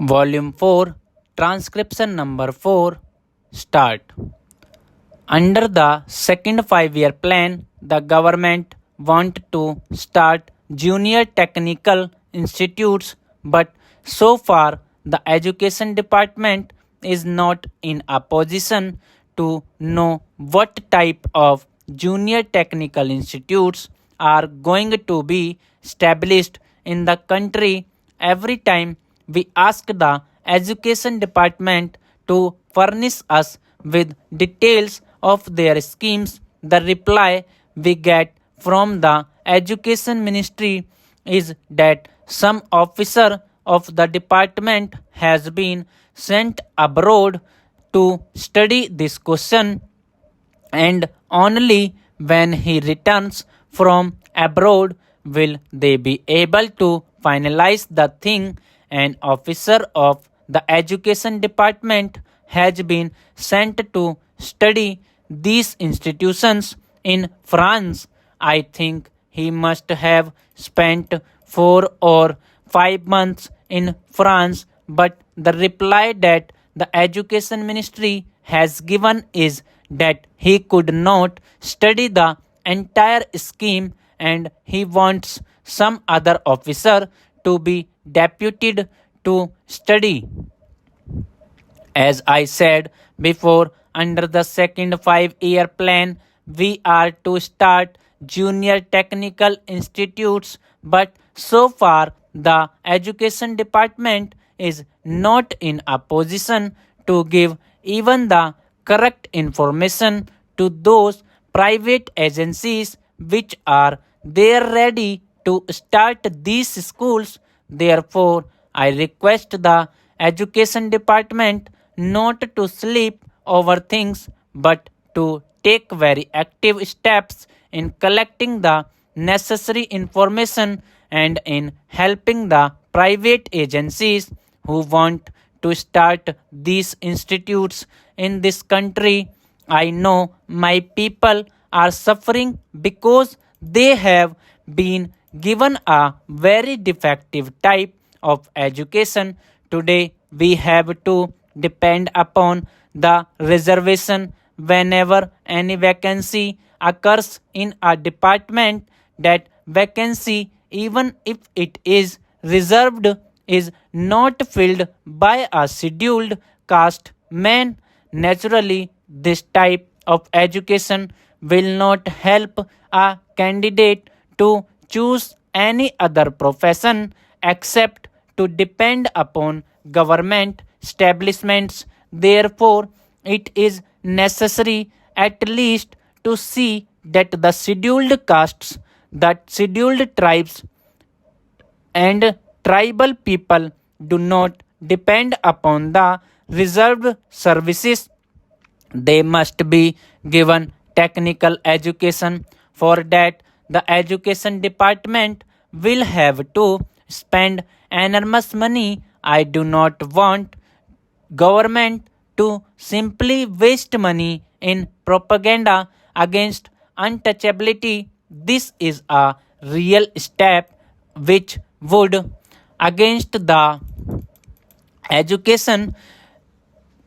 Volume 4, Transcription number 4, Start. Under the second 5-year plan, the government want to start junior technical institutes, but so far the education department is not in a position to know what type of junior technical institutes are going to be established in the country. Every time we ask the education department to furnish us with details of their schemes, the reply we get from the education ministry is that some officer of the department has been sent abroad to study this question, and only when he returns from abroad will they be able to finalize the thing. An officer of the education department has been sent to study these institutions in France. I think he must have spent 4 or 5 months in France, but the reply that the education ministry has given is that he could not study the entire scheme and he wants some other officer to be deputed to study. As I said before, under the second 5-year plan, we are to start junior technical institutes, but so far the education department is not in a position to give even the correct information to those private agencies which are there ready to start these schools. Therefore, I request the education department not to sleep over things but to take very active steps in collecting the necessary information and in helping the private agencies who want to start these institutes in this country. I know my people are suffering because they have been given a very defective type of education. Today, we have to depend upon the reservation whenever any vacancy occurs in a department. That vacancy, even if it is reserved, is not filled by a scheduled caste man. Naturally, this type of education will not help a candidate to choose any other profession except to depend upon government establishments. Therefore, it is necessary at least to see that the scheduled castes, the scheduled tribes, and tribal people do not depend upon the reserved services. They must be given technical education. For that, the education department will have to spend enormous money. I do not want government to simply waste money in propaganda against untouchability. This is a real step which would against the education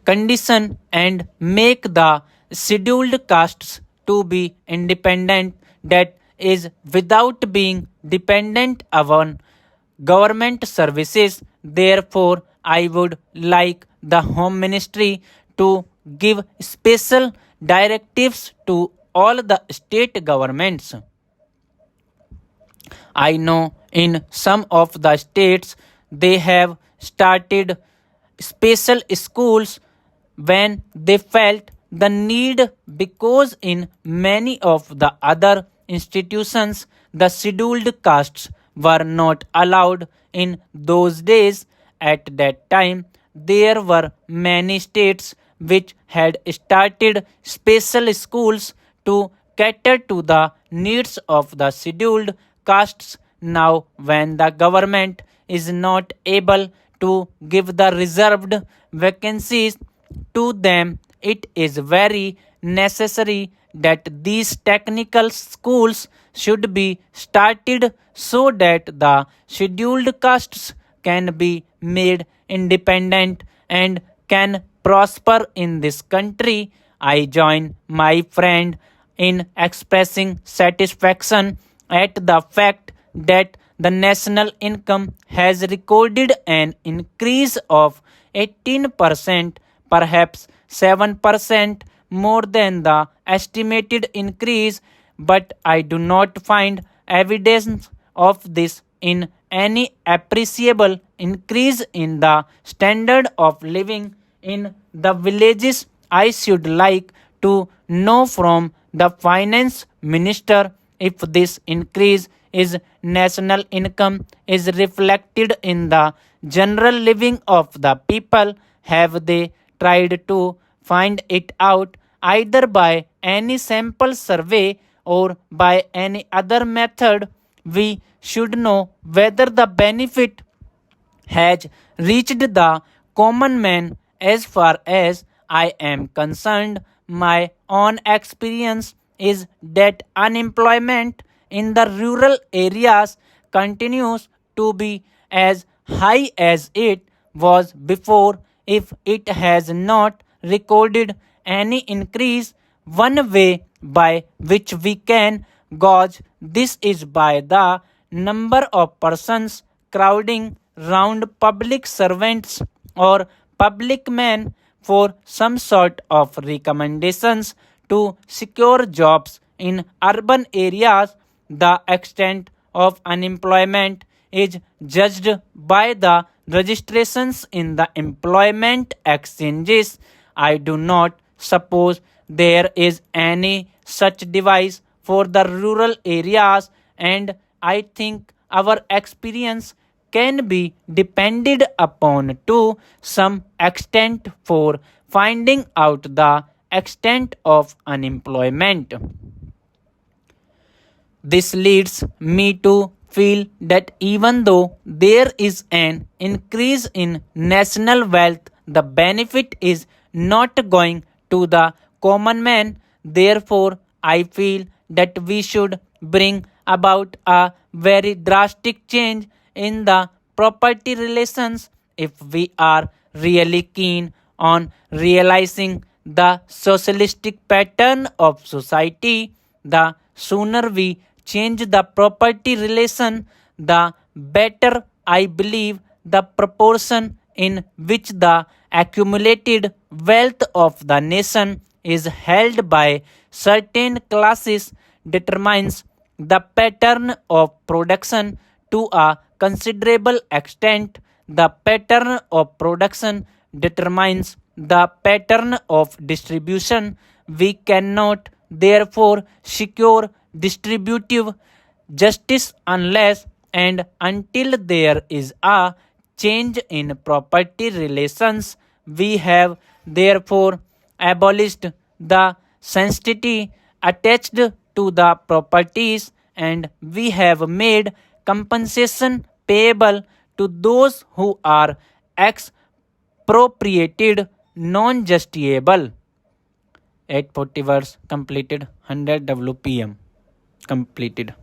condition and make the scheduled castes to be independent, that is without being dependent upon government services. Therefore, I would like the Home Ministry to give special directives to all the state governments. I know in some of the states they have started special schools when they felt the need, because in many of the other institutions the scheduled castes were not allowed in those days. At that time, there were many states which had started special schools to cater to the needs of the scheduled castes. Now, when the government is not able to give the reserved vacancies to them, it is very necessary that these technical schools should be started so that the scheduled castes can be made independent and can prosper in this country. I join my friend in expressing satisfaction at the fact that the national income has recorded an increase of 18%, perhaps 7% more than the estimated increase, but I do not find evidence of this in any appreciable increase in the standard of living in the villages. I should like to know from the finance minister if this increase is national income is reflected in the general living of the people. Have they tried to find it out either by any sample survey or by any other method? We should know whether the benefit has reached the common man. As far as I am concerned, my own experience is that unemployment in the rural areas continues to be as high as it was before, if it has not recorded any increase. One way by which we can gauge this is by the number of persons crowding round public servants or public men for some sort of recommendations to secure jobs in urban areas. The extent of unemployment is judged by the registrations in the employment exchanges. I do not suppose there is any such device for the rural areas, and I think our experience can be depended upon to some extent for finding out the extent of unemployment. This leads me to feel that even though there is an increase in national wealth, the benefit is not going to the common man. Therefore, I feel that we should bring about a very drastic change in the property relations if we are really keen on realizing the socialistic pattern of society. The sooner we change the property relation, the better. I believe the proportion in which the accumulated wealth of the nation is held by certain classes determines the pattern of production to a considerable extent. The pattern of production determines the pattern of distribution. We cannot therefore secure distributive justice unless and until there is a change in property relations. We have therefore abolished the sanctity attached to the properties, and we have made compensation payable to those who are expropriated non-justiciable. 840 words completed, 100 WPM completed.